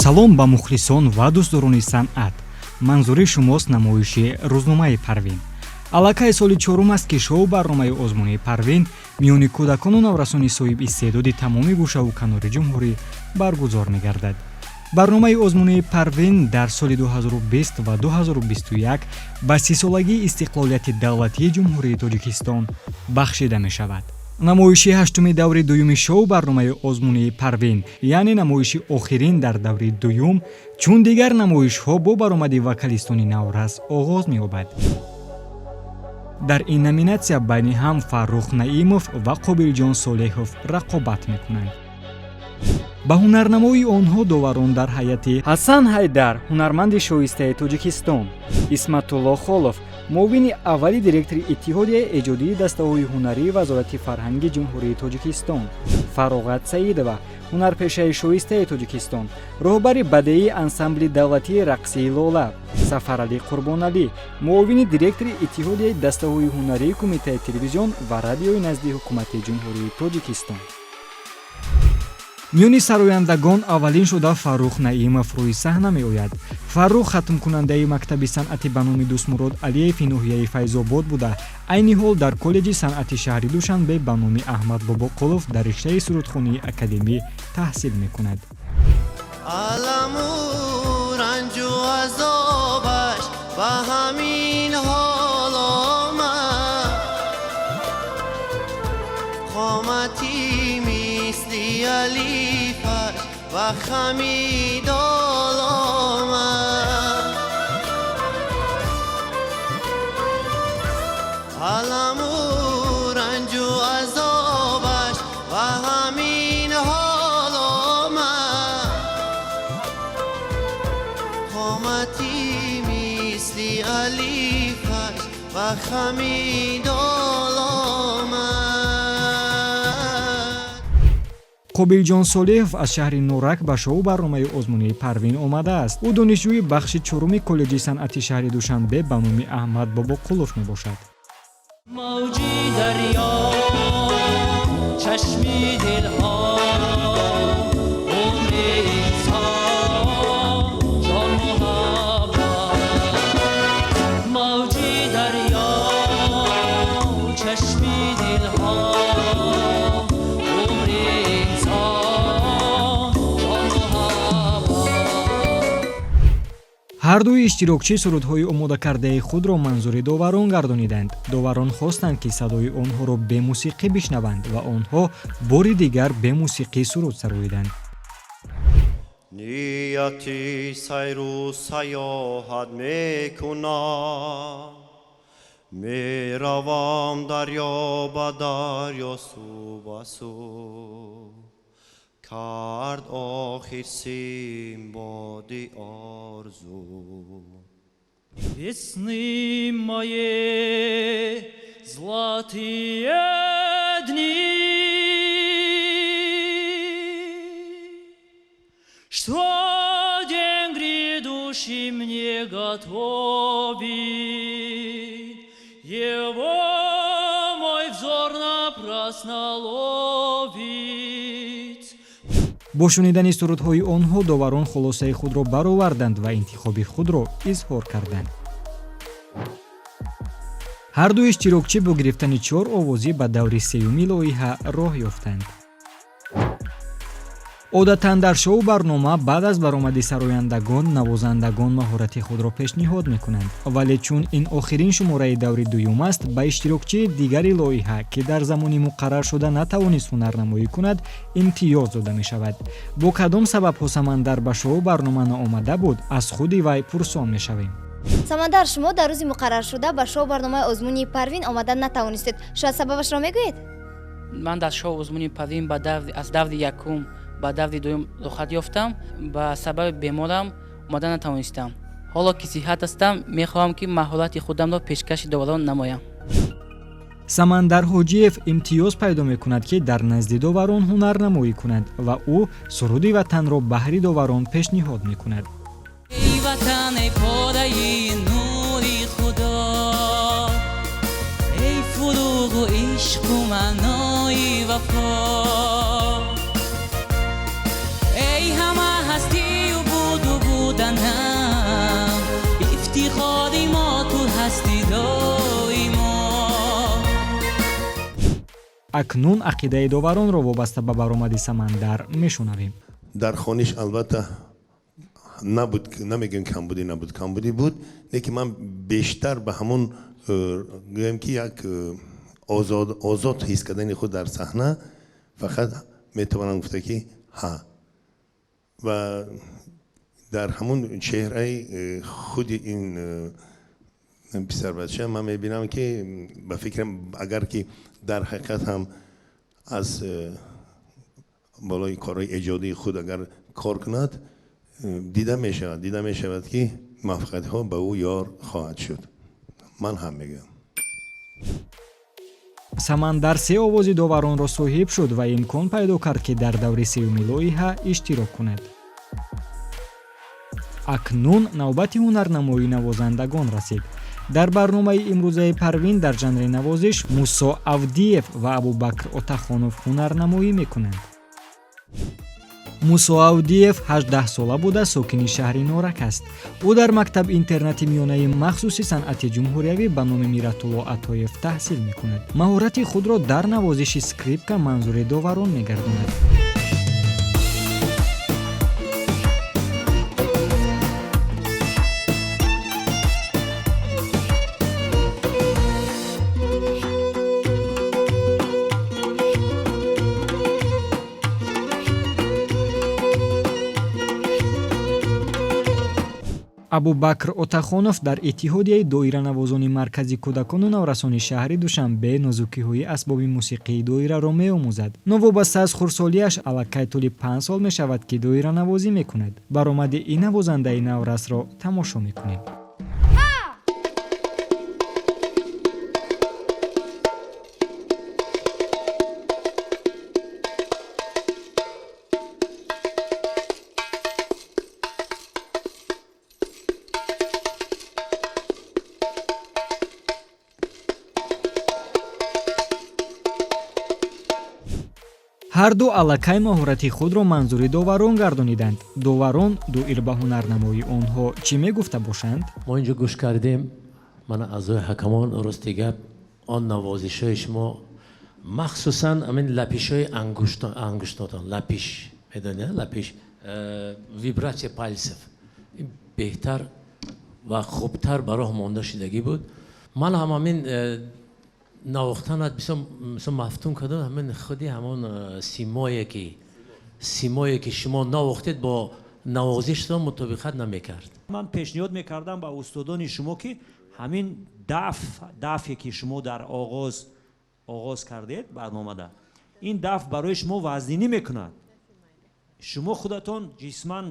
салом ба мухлисон ва дӯстдорони санъат. манзури шумост намоиши рӯзномаи Парвин. аллакай соли чорум аст ки шоу барномаи озмунии Парвин миёни кӯдакону наврасони соҳиби истеъдоди тамоми гӯшаву канори ҷумҳурӣ баргузор мегардад. барномаи озмунии Парвин дар соли 2020 ва 2021 ба 30-солагии истиқлолияти давлатии ҷумҳурии Тоҷикистон бахшида мешавад. намоиши ҳаштуми даври дуюми шоу барномаи озмунии Парвин, яъне намоиши охирин дар даври дуюм, чун дигар намоишҳо бо баромади вокалистони Навраз оғоз меёбад. дар ин номинатсия байни ҳам Фаррух Наимов ва Қобилҷон Солеҳов рақобат мекунанд. ба ҳунарнамои онҳо доварон дар ҳайати Ҳасан Ҳайдар, ҳунарманди шоистаи Тоҷикистон, Исматулло Холов, муовини аввали директори Иттиҳодияи эҷодии дастаҳои ҳунарии Вазорати фарҳанги ҷумҳурии Тоҷикистон, Фароғат Саидова, ҳунарпешаи шоистаи Тоҷикистон, роҳбари бадеии ансамбли давлатии рақсии Лола, Сафаралӣ Қурбоналӣ, муовини директори Иттиҳодияи дастаҳои ҳунарии Кумитаи телевизион ва радиои назди ҳукумати ҷумҳурии Тоҷикистон. миёни сарояндагон аввалин шуда Фаррух Наимов рӯи саҳна меояд. Фаррух хатмкунандаи Мактаби санъати ба номи Дӯстмурод Алиеви ноҳияи Файзобод буда, айни ҳол дар коллеҷи санъати шаҳри Душанбе ба номи Аҳмад Бобоқулов дар риштаи сурудхонии академӣ таҳсил мекунад. аламу ранҷу азобаш ба ҳамин ҳол омад, қомати мисли алифаш ва хамидол омад. аламу ранҷу азобаш ва ҳамин ҳол омад, қомати мисли алифаш ва хамидол омад. Қобилҷон Солеҳов аз шаҳри Норак ба шоу барномаи озмунии Парвин омадааст. ӯ донишҷӯи бахши чоруми коллеҷи санъати шаҳри Душанбе ба номи Аҳмад Бобоқулов мебошад. موجی دریا چشمی دلها عمر انسان جان محبت. موجی دریا چشمی دلها عمر انسان جان محبت. ҳар дуи иштирокчӣ сурудҳои омодакардаи худро манзури доварон гардониданд. доварон хостанд ки садои онҳоро бе мусиқӣ бишнаванд ва онҳо бори дигар бе мусиқӣ суруд сароиданд. нияти сайру саёҳат мекунам, меравам дарё ба дарё, су ба су, кард охир симбоди орзу. Весны мои золотые дни, что день грядущий мне готовит, его мой взор напрасно ловит. бо шунидани сурудҳои онҳо доварон хулосаи худро бароварданд ва интихоби худро изҳор карданд. ҳар ду иштирокчӣ бо гирифтани 4 овозӣ ба даври сеюми лоиҳа роҳ ёфтанд. одатан дар шоу барнома баъд аз баромади сарояндагон, навозандагон маҳорати худро пешниҳод мекунанд, вале чун ин охирин шумораи даври дуюм аст, ба иштирокчии дигари лоиҳа, ки дар замони муқаррар шуда натавонист ҳунарнамоӣ кунад, имтиёз дода мешавад. бо кадом сабабҳо Самандар ба шоу барнома наомада буд? аз худи вай пурсон мешавем. Самандар, шумо дар рӯзи муқаррар шуда ба шоу барномаи озмунии Парвин омада натавонистед. Шояд сабабашро мегӯед? ман дар шоу озмунии Парвин аз даври якум ба даври дуюм рухат ёфтам. ба сабаби беморам омада натавонистам. ҳоло ки сиҳат ҳастам, мехоҳам ки маҳорати худамро пешкаши доварон намоям. Самандар Ҳоҷиев имтиёз пайдо мекунад ки дар назди доварон ҳунарнамоӣ кунад ва ӯ суруди ватанро баҳри доварон пешниҳод мекунад. ای وطن پاره نوری خدا، ای فروغ و عشق و معنای وفا، ای همه هستی و акнун ақидаи доваронро вобаста ба баромади самандар мешунавем. در خانش البته نبود، نمیگم کمبودی نبود، کمبودی بود، لیکن من بیشتر به همون گویم که یک آزاد حس کردن خود در صحنه فقط میتوانم گفته که ها. و در همون چهره خود این پسر بچه من میبینم که به فکرم اگر که در حقیقت هم از بالای کارهای ایجادی خود اگر کار کند دیده می شود که موفقیت ها به او یار خواهد شد. من هم میگم. самандар се овози доваронро соҳиб шуд ва имкон пайдо кард ки дар даври сеюми лоиҳа иштирок кунад. акнун навбати ҳунарнамоии навозандагон расид. дар барномаи имрӯзаи парвин дар жанри навозиш мусо авдиев ва абубакр отахонов ҳунарнамоӣ мекунанд. мусо авдиев 18 сола буда сокини шаҳри норак аст. ӯ дар мактаб интернати миёнаи махсуси санъати ҷумҳуриявӣ ба номи миратулло атоев таҳсил мекунад. маҳорати худро дар навозиши скрипка манзури доварон мегардонад. абубакр отахонов дар иттиҳодияи доиранавозони маркази кӯдакону наврасони шаҳри душанбе нозукиҳои асбоби мусиқии доираро меомӯзад. новобаста аз хурдсолиаш аллакай тӯли 5 сол мешавад ки доиранавозӣ мекунад. баромади ин навозандаи наврасро тамошо мекунем. ҳар ду аллакай маҳорати худро манзури доварон гардониданд. доварон дуир ба ҳунарнамои онҳо чӣ мегуфта бошанд? мо инҷо гӯш кардем мана аъзои ҳакамон рости гап он навозишҳои шумо махсусан амин лапишҳои ангуштотон лапиш медонед лапиш вибратсия пальцев беҳтар ва хубтар ба роҳ монда шудагӣ буд. ман ҳам амин навохтанат бисёр мафтун кардам ҳамин худи ҳамон симое ки шумо навохтед бо навозиштон мутобиқат намекард. ман пешниҳод мекардам ба устодони шумо ки ҳамин дафе ки шумо дар оғоз кардед барномада ин даф барои шумо вазнинӣ мекунад. шумо худатон ҷисман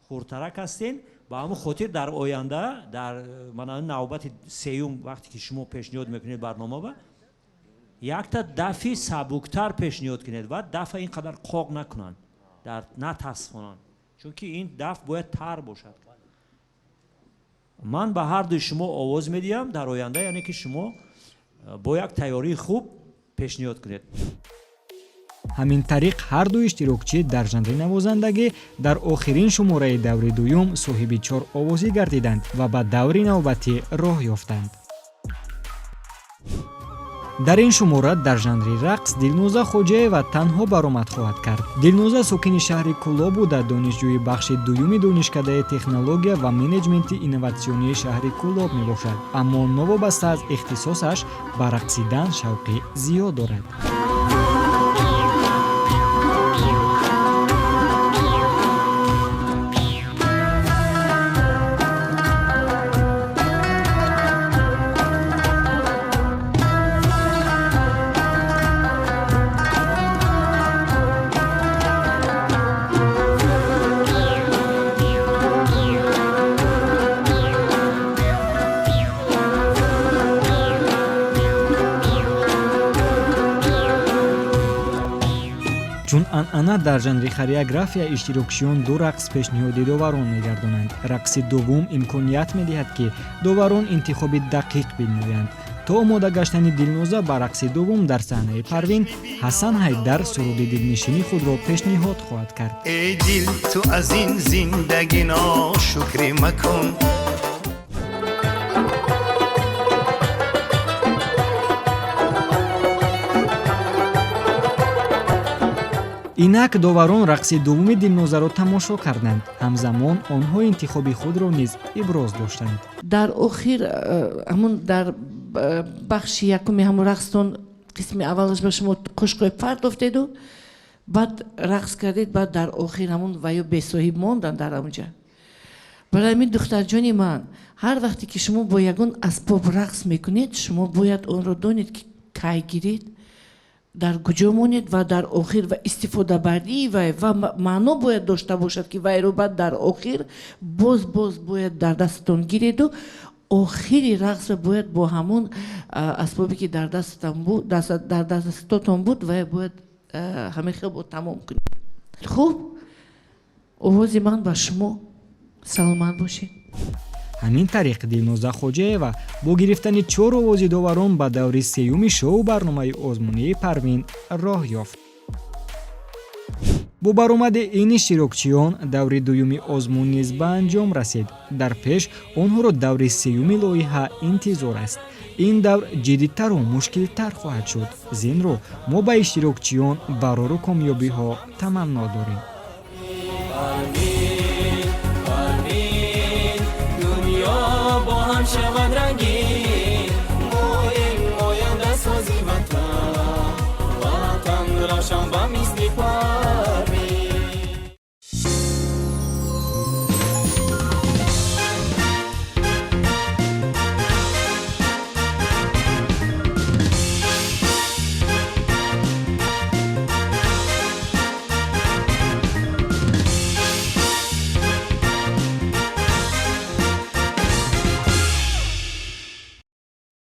хурдтарак ҳастен. ба ҳамун хотир дар оянда дар навбати сеюм вақте ки шумо пешниҳод мекунед барномаба якта дафи сабуктар пешниҳод кунед ва дафа ин қадар қоқ накунанд натасфонанд чунки ин даф бояд тар бошад. ман ба ҳар дуи шумо овоз медиҳам дар оянда яъне ки шумо бо як тайёрии хуб пешниҳод кунед. ҳамин тариқ ҳар ду иштирокчӣ дар жанри навозандагӣ дар охирин шумораи даври дуюм соҳиби 4 овозӣ гардиданд ва ба даври навбатӣ роҳ ёфтанд. дар ин шумора дар жанри рақс дилноза хоҷаева танҳо баромад хоҳад кард. дилноза сокини шаҳри кӯло буда донишҷӯи бахши дуюми донишкадаи технология ва менеҷменти инноватсионии шаҳри кӯлоб мебошад, аммо новобаста аз ихтисосаш ба рақсидан шавқи зиёд дорад. чун анъана дар жанри хореография иштирокчиён ду рақс пешниҳоди доварон мегардонанд. рақси дуввум имконият медиҳад ки доварон интихоби дақиқ бинамоянд. то омода гаштани дилноза ба рақси дуввум дар саҳнаи парвин ҳасан ҳайдар суруди дилнишини худро пешниҳод хоҳад кард. эй дил ту аз ин зиндагӣ ношукрӣ макун. инак доварон рақси дуввуми дилнозаро тамошо карданд. ҳамзамон онҳо интихоби худро низ иброз доштанд. дар охир ҳамун дар бахши якуми ҳамун рақстон қисми аввалаш ба шумо қушқои пард офтеду баъд рақс кардед баъд дар охир ҳамун ваё бесоҳиб мондан дар онҷа. барои ҳамин духтарҷони ман ҳар вақте ки шумо бо ягон асбоб рақс мекунед шумо бояд онро донед ки кай гиред дар куҷо монед ва дар охир ва истифодабарии вай ва маъно бояд дошта бошад ки вайро баъд дар охир боз бояд дар дастатон гиреду охири рақсро бояд бо ҳамон асбобе ки дар дастатон буд вай бояд ҳамихел бо тамом кунед. хуб овози ман ба шумо саломат бошед. ҳамин тариқ дилноза хоҷаева бо гирифтани 4 овози доварон ба даври сеюми шоу барномаи озмунии Парвин роҳ ёфт. бо баромади ин иштирокчиён даври дуюми озмун низ ба анҷом расид. дар пеш онҳоро даври сеюми лоиҳа интизор аст. ин давр ҷиддитару мушкилтар хоҳад шуд. зинро мо ба иштирокчиён барору комёбиҳо таманно дорем. دنیا با هم شود رنگین